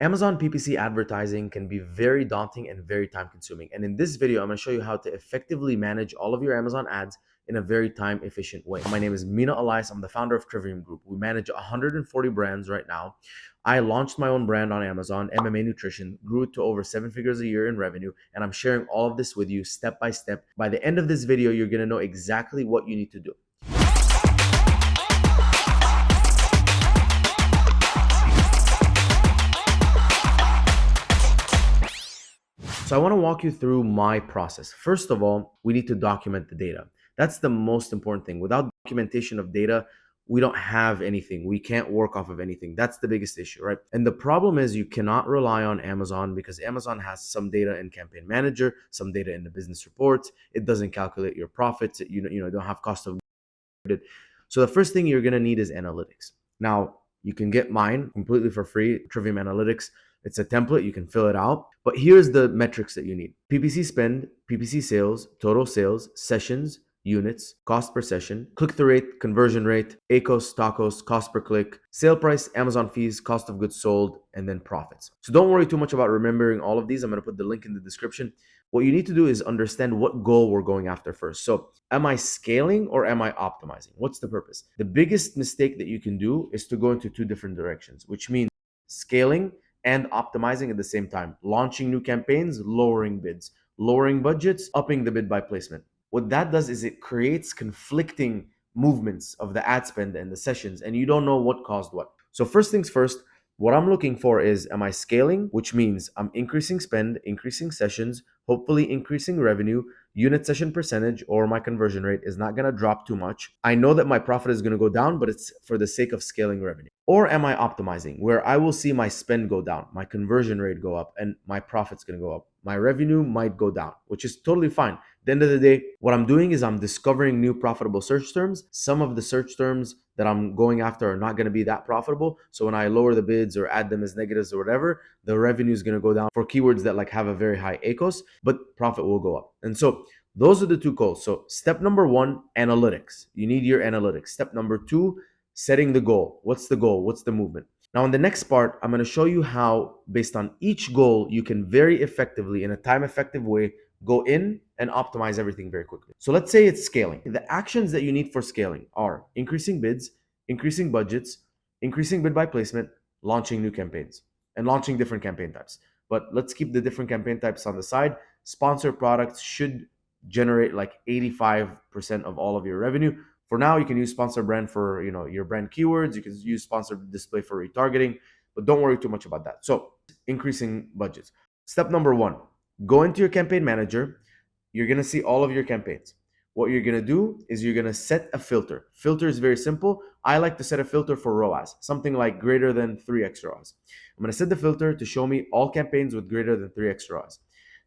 Amazon PPC advertising can be very daunting and very time consuming. And in this video, I'm going to show you how to effectively manage all of your Amazon ads in a very time efficient way. My name is Mina Elias. I'm the founder of Trivium Group. We manage 140 brands right now. I launched my own brand on Amazon, MMA Nutrition, grew it to over 7 figures a year in revenue. And I'm sharing all of this with you step by step. By the end of this video, you're going to know exactly what you need to do. So I want to walk you through my process. First of all, we need to document the data. That's the most important thing. Without documentation of data, we don't have anything. We can't work off of anything. That's the biggest issue, right? And the problem is you cannot rely on Amazon because Amazon has some data in Campaign Manager, some data in the business reports. It doesn't calculate your profits. You don't have cost of goods. So the first thing you're going to need is analytics. Now, you can get mine completely for free, Trivium Analytics. It's a template, you can fill it out. But here's the metrics that you need. PPC spend, PPC sales, total sales, sessions, units, cost per session, click-through rate, conversion rate, ACOS, TACOS, cost per click, sale price, Amazon fees, cost of goods sold, and then profits. So don't worry too much about remembering all of these. I'm going to put the link in the description. What you need to do is understand what goal we're going after first. So am I scaling or am I optimizing? What's the purpose? The biggest mistake that you can do is to go into two different directions, which means scaling and optimizing at the same time, launching new campaigns, lowering bids, lowering budgets, upping the bid by placement. What that does is it creates conflicting movements of the ad spend and the sessions, and you don't know what caused what. So first things first, what I'm looking for is, am I scaling? Which means I'm increasing spend, increasing sessions, hopefully increasing revenue, unit session percentage, or my conversion rate is not going to drop too much. I know that my profit is going to go down, but it's for the sake of scaling revenue. Or am I optimizing, where I will see my spend go down, my conversion rate go up, and my profit's going to go up. My revenue might go down, which is totally fine. At the end of the day, what I'm doing is I'm discovering new profitable search terms. Some of the search terms that I'm going after are not going to be that profitable. So when I lower the bids or add them as negatives or whatever, the revenue is going to go down for keywords that have a very high ACOS, but profit will go up. And so those are the two goals. So step number one, analytics. You need your analytics. Step number two, setting the goal. What's the goal? What's the movement? Now, in the next part, I'm going to show you how, based on each goal, you can very effectively, in a time-effective way, go in and optimize everything very quickly. So let's say it's scaling. The actions that you need for scaling are increasing bids, increasing budgets, increasing bid by placement, launching new campaigns, and launching different campaign types. But let's keep the different campaign types on the side. Sponsored products should generate like 85% of all of your revenue. For now, you can use sponsored brand for your brand keywords. You can use sponsored display for retargeting, but don't worry too much about that. So increasing budgets. Step number one, go into your campaign manager. You're going to see all of your campaigns. What you're going to do is you're going to set a filter. Filter is very simple. I like to set a filter for ROAS, something like greater than 3x ROAS. I'm going to set the filter to show me all campaigns with greater than 3x ROAS.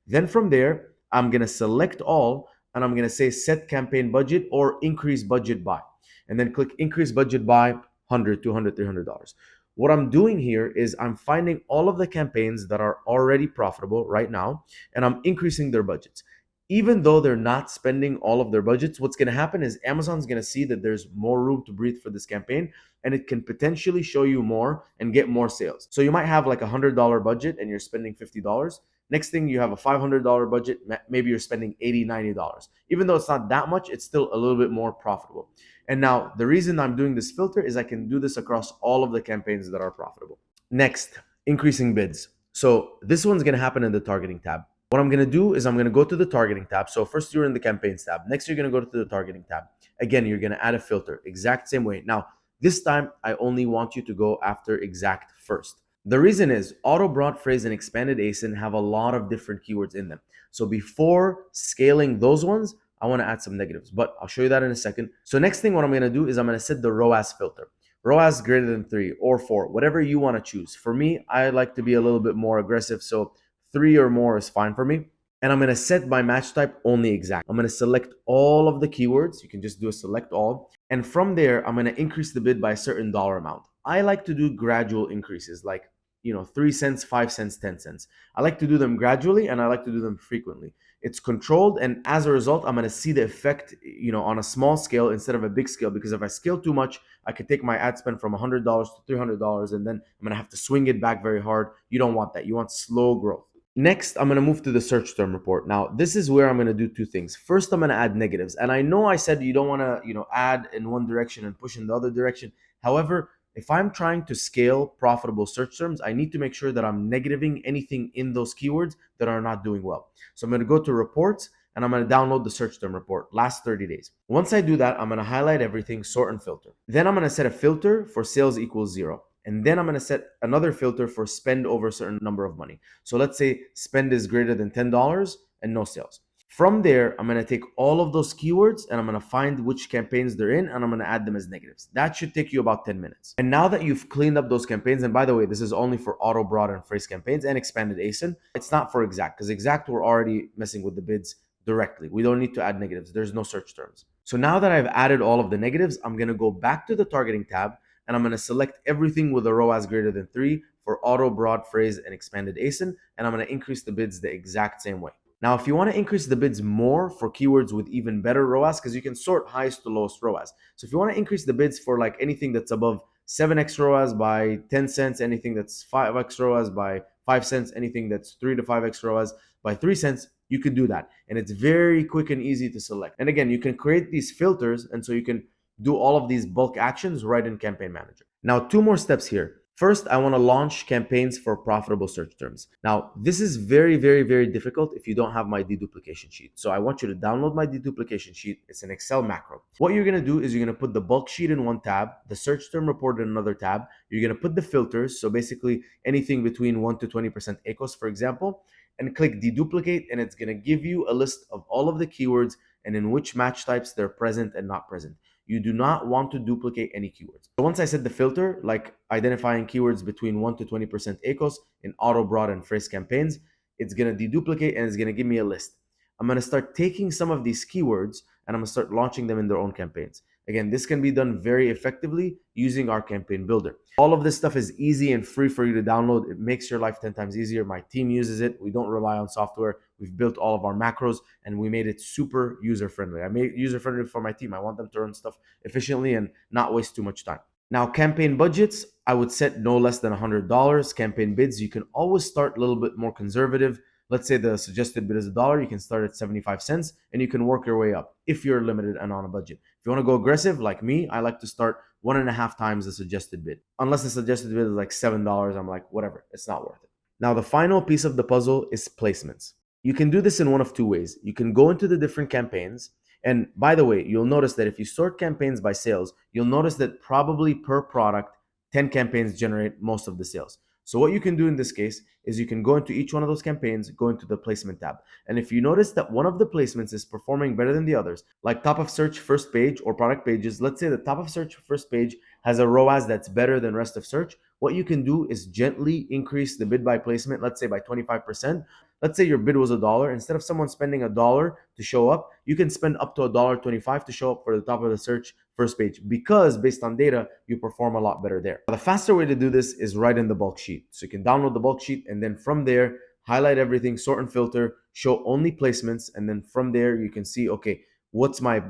Then from there, I'm going to select all, and I'm going to say set campaign budget or increase budget by, and then click increase budget by $100, $200, $300. What I'm doing here is I'm finding all of the campaigns that are already profitable right now, and I'm increasing their budgets. Even though they're not spending all of their budgets, what's going to happen is Amazon's going to see that there's more room to breathe for this campaign, and it can potentially show you more and get more sales. So you might have like a $100 budget and you're spending $50. Next thing, you have a $500 budget, maybe you're spending $80, $90. Even though it's not that much, it's still a little bit more profitable. And now the reason I'm doing this filter is I can do this across all of the campaigns that are profitable. Next, increasing bids. So this one's going to happen in the targeting tab. What I'm going to do is I'm going to go to the targeting tab. So first you're in the campaigns tab. Next, you're going to go to the targeting tab. Again, you're going to add a filter, exact same way. Now, this time I only want you to go after exact first. The reason is auto broad phrase and expanded ASIN have a lot of different keywords in them. So before scaling those ones, I want to add some negatives, but I'll show you that in a second. So next thing, what I'm going to do is I'm going to set the ROAS filter. ROAS greater than 3 or 4, whatever you want to choose. For me, I like to be a little bit more aggressive, so 3 or more is fine for me. And I'm going to set my match type only exact. I'm going to select all of the keywords. You can just do a select all. And from there, I'm going to increase the bid by a certain dollar amount. I like to do gradual increases, like 3 cents, 5 cents, 10 cents. I like to do them gradually and I like to do them frequently. It's controlled, and as a result, I'm going to see the effect, on a small scale instead of a big scale, because if I scale too much, I could take my ad spend from $100 to $300, and then I'm going to have to swing it back very hard. You don't want that. You want slow growth. Next, I'm going to move to the search term report. Now, this is where I'm going to do two things. First, I'm going to add negatives. And I know I said you don't want to, add in one direction and push in the other direction. However, if I'm trying to scale profitable search terms, I need to make sure that I'm negativing anything in those keywords that are not doing well. So I'm going to go to reports and I'm going to download the search term report, last 30 days. Once I do that, I'm going to highlight everything, sort and filter. Then I'm going to set a filter for sales equals 0. And then I'm going to set another filter for spend over a certain number of money. So let's say spend is greater than $10 and no sales. From there, I'm going to take all of those keywords and I'm going to find which campaigns they're in and I'm going to add them as negatives. That should take you about 10 minutes. And now that you've cleaned up those campaigns, and by the way, this is only for auto, broad, and phrase campaigns and expanded ASIN. It's not for exact, because exact, we're already messing with the bids directly. We don't need to add negatives. There's no search terms. So now that I've added all of the negatives, I'm going to go back to the targeting tab and I'm going to select everything with a ROAS greater than 3 for auto, broad, phrase, and expanded ASIN, and I'm going to increase the bids the exact same way. Now, if you want to increase the bids more for keywords with even better ROAS, because you can sort highest to lowest ROAS. So if you want to increase the bids for like anything that's above 7x ROAS by 10 cents, anything that's 5x ROAS by 5 cents, anything that's 3 to 5x ROAS by 3 cents, you could do that. And it's very quick and easy to select. And again, you can create these filters, and so you can do all of these bulk actions right in Campaign Manager. Now, 2 more steps here. First, I want to launch campaigns for profitable search terms. Now, this is very, very, very difficult if you don't have my deduplication sheet. So I want you to download my deduplication sheet. It's an Excel macro. What you're going to do is you're going to put the bulk sheet in one tab, the search term report in another tab. You're going to put the filters, so basically anything between 1 to 20% ACOS, for example, and click deduplicate, and it's going to give you a list of all of the keywords and in which match types they're present and not present. You do not want to duplicate any keywords. So once I set the filter, like identifying keywords between 1 to 20% ACOS in auto, broad, and phrase campaigns, it's going to deduplicate and it's going to give me a list. I'm going to start taking some of these keywords and I'm going to start launching them in their own campaigns. Again, this can be done very effectively using our campaign builder. All of this stuff is easy and free for you to download. It makes your life 10 times easier. My team uses it. We don't rely on software. We've built all of our macros and we made it super user-friendly. I made it user-friendly for my team. I want them to run stuff efficiently and not waste too much time. Now, campaign budgets, I would set no less than $100. Campaign bids, you can always start a little bit more conservative. Let's say the suggested bid is $1. You can start at 75 cents and you can work your way up if you're limited and on a budget. If you want to go aggressive like me, I like to start 1.5 times the suggested bid. Unless the suggested bid is like $7, I'm like, whatever, it's not worth it. Now, the final piece of the puzzle is placements. You can do this in one of 2 ways. You can go into the different campaigns. And by the way, you'll notice that if you sort campaigns by sales, you'll notice that probably per product, 10 campaigns generate most of the sales. So what you can do in this case is you can go into each one of those campaigns, go into the placement tab. And if you notice that one of the placements is performing better than the others, like top of search first page or product pages, let's say the top of search first page has a ROAS that's better than rest of search, what you can do is gently increase the bid by placement, let's say by 25%. Let's say your bid was $1. Instead of someone spending $1 to show up, you can spend up to $1.25 to show up for the top of the search first page, because based on data, you perform a lot better there. The faster way to do this is right in the bulk sheet. So you can download the bulk sheet and then from there, highlight everything, sort and filter, show only placements. And then from there, you can see, okay, what's my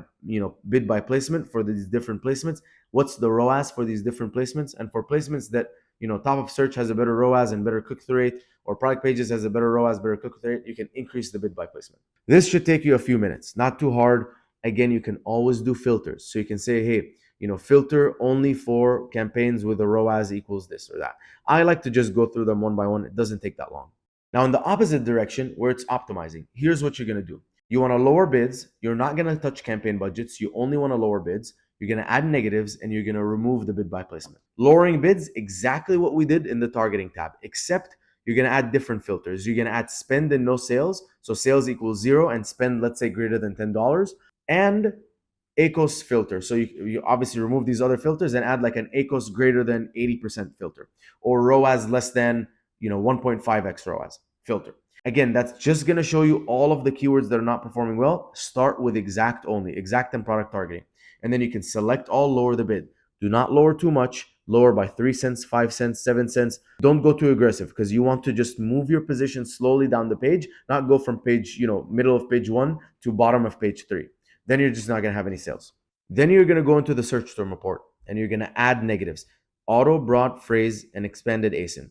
bid by placement for these different placements? What's the ROAS for these different placements? And for placements that top of search has a better ROAS and better click-through rate, or product pages has a better ROAS, better click-through rate, you can increase the bid by placement. This should take you a few minutes, not too hard. Again, you can always do filters. So you can say, hey, filter only for campaigns with a ROAS equals this or that. I like to just go through them one by one. It doesn't take that long. Now, in the opposite direction, where it's optimizing, here's what you're going to do. You want to lower bids. You're not going to touch campaign budgets. You only want to lower bids. You're going to add negatives and you're going to remove the bid by placement. Lowering bids, exactly what we did in the targeting tab, except you're going to add different filters. You're going to add spend and no sales. So sales equals 0 and spend, let's say, greater than $10. And ACOS filter. So you obviously remove these other filters and add like an ACOS greater than 80% filter, or ROAS less than 1.5x ROAS filter. Again, that's just going to show you all of the keywords that are not performing well. Start with exact only, exact and product targeting. And then you can select all, lower the bid. Do not lower too much. lower by 3 cents, 5 cents, 7 cents. Don't go too aggressive because you want to just move your position slowly down the page, not go from page, middle of page 1 to bottom of page 3. Then you're just not going to have any sales. Then you're going to go into the search term report and you're going to add negatives: auto, broad, phrase, and expanded ASIN.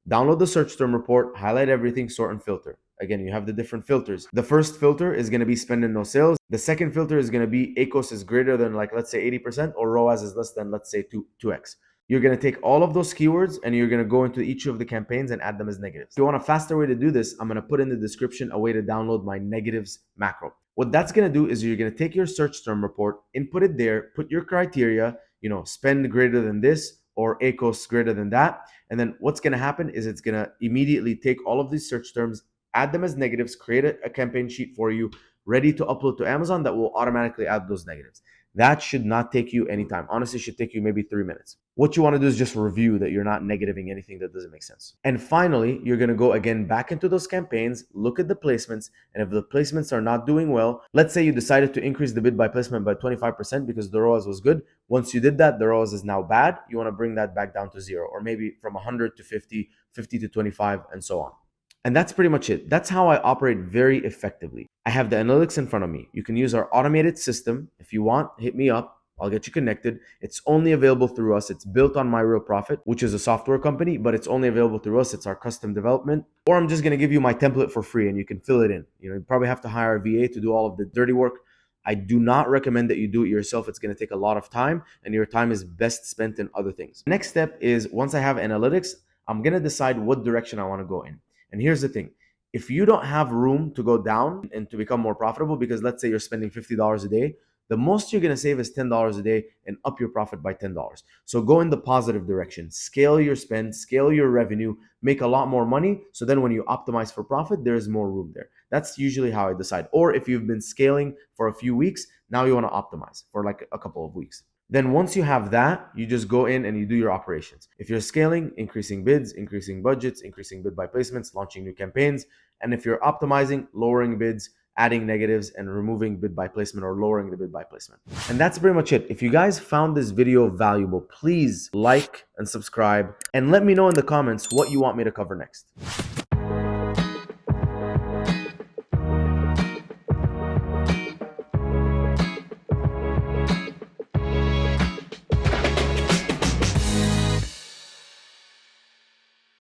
Download the search term report, highlight everything, sort and filter. Again, you have the different filters. The first filter is going to be spend and no sales. The second filter is going to be ACOS is greater than, like, let's say 80%, or ROAS is less than, let's say 2x. You're going to take all of those keywords and you're going to go into each of the campaigns and add them as negatives. If you want a faster way to do this, I'm going to put in the description a way to download my negatives macro. What that's going to do is you're going to take your search term report, input it there, put your criteria, spend greater than this or ACOS greater than that. And then what's going to happen is it's going to immediately take all of these search terms, add them as negatives, create a campaign sheet for you, ready to upload to Amazon that will automatically add those negatives. That should not take you any time. Honestly, it should take you maybe 3 minutes. What you want to do is just review that you're not negativing anything that doesn't make sense. And finally, you're going to go again back into those campaigns, look at the placements, and if the placements are not doing well, let's say you decided to increase the bid by placement by 25% because the ROAS was good. Once you did that, the ROAS is now bad. You want to bring that back down to 0, or maybe from 100 to 50, 50 to 25, and so on. And that's pretty much it. That's how I operate very effectively. I have the analytics in front of me. You can use our automated system. If you want, hit me up. I'll get you connected. It's only available through us. It's built on My Real Profit, which is a software company, but it's only available through us. It's our custom development. Or I'm just going to give you my template for free and you can fill it in. You probably have to hire a VA to do all of the dirty work. I do not recommend that you do it yourself. It's going to take a lot of time and your time is best spent in other things. Next step is, once I have analytics, I'm going to decide what direction I want to go in. And here's the thing. If you don't have room to go down and to become more profitable, because let's say you're spending $50 a day, the most you're going to save is $10 a day and up your profit by $10. So go in the positive direction. Scale your spend, scale your revenue, make a lot more money. So then when you optimize for profit, there is more room there. That's usually how I decide. Or if you've been scaling for a few weeks, now you want to optimize for like a couple of weeks. Then once you have that, you just go in and you do your operations. If you're scaling, increasing bids, increasing budgets, increasing bid by placements, launching new campaigns. And if you're optimizing, lowering bids, adding negatives, and removing bid by placement or lowering the bid by placement. And that's pretty much it. If you guys found this video valuable, please like and subscribe and let me know in the comments what you want me to cover next.